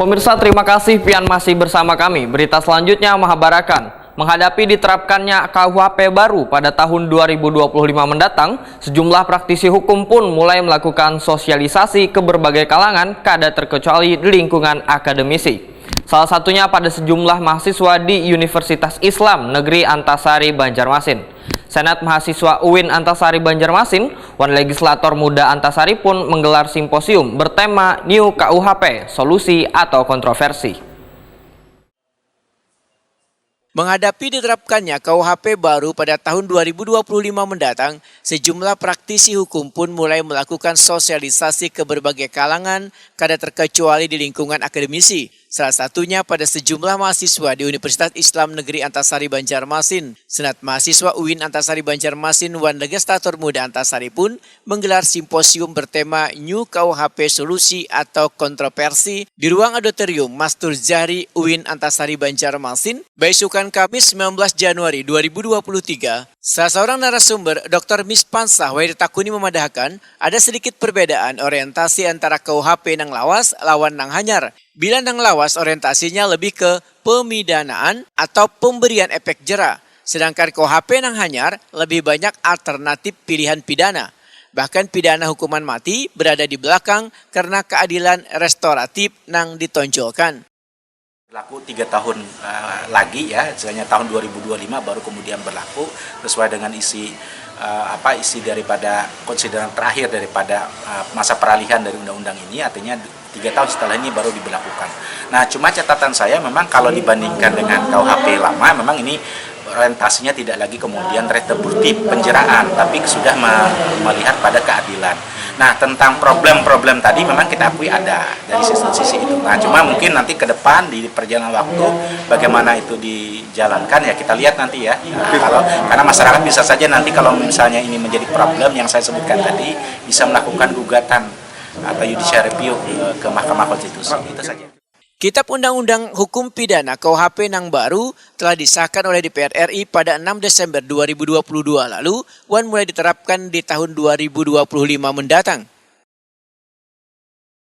Pemirsa, terima kasih pian masih bersama kami. Berita selanjutnya Mahabarakan. Menghadapi diterapkannya KUHP baru pada tahun 2025 mendatang, sejumlah praktisi hukum pun mulai melakukan sosialisasi ke berbagai kalangan, kada terkecuali di lingkungan akademisi. Salah satunya pada sejumlah mahasiswa di Universitas Islam Negeri Antasari Banjarmasin. Senat Mahasiswa UIN Antasari Banjarmasin, Wan Legislator Muda Antasari pun menggelar simposium bertema New KUHP, Solusi atau Kontroversi. Menghadapi diterapkannya KUHP baru pada tahun 2025 mendatang, sejumlah praktisi hukum pun mulai melakukan sosialisasi ke berbagai kalangan, kada terkecuali di lingkungan akademisi. Salah satunya pada sejumlah mahasiswa di Universitas Islam Negeri Antasari Banjarmasin. Senat Mahasiswa UIN Antasari Banjarmasin, Wan Legislator Muda Antasari pun menggelar simposium bertema New KUHP Solusi atau Kontroversi di ruang auditorium Mastur Zahri UIN Antasari Banjarmasin, besukan Kamis 19 Januari 2023. Salah seorang narasumber, Dr. Mispansah Waiditakuni memadahkan ada sedikit perbedaan orientasi antara KUHP nang lawas lawan nang hanyar. Bila nang lawas orientasinya lebih ke pemidanaan atau pemberian efek jera, sedangkan KUHP nang hanyar lebih banyak alternatif pilihan pidana. Bahkan pidana hukuman mati berada di belakang karena keadilan restoratif nang ditonjolkan. Berlaku 3 tahun lagi ya, misalnya tahun 2025 baru kemudian berlaku sesuai dengan isi daripada konsideran terakhir daripada masa peralihan dari undang-undang ini, artinya 3 tahun setelah ini baru diberlakukan. Nah, cuma catatan saya memang kalau dibandingkan dengan KUHP lama, memang ini orientasinya tidak lagi kemudian retributif penjeraan, tapi sudah melihat pada keadilan. Nah, tentang problem-problem tadi memang kita akui ada dari sisi itu. Nah, cuma mungkin nanti ke depan di perjalanan waktu bagaimana itu dijalankan ya kita lihat nanti ya. Nah, karena masyarakat bisa saja nanti kalau misalnya ini menjadi problem yang saya sebutkan tadi bisa melakukan gugatan atau judicial review ke Mahkamah Konstitusi. Itu saja. Kitab Undang-Undang Hukum Pidana KUHP nang baru telah disahkan oleh DPR RI pada 6 Desember 2022 lalu, mulai diterapkan di tahun 2025 mendatang.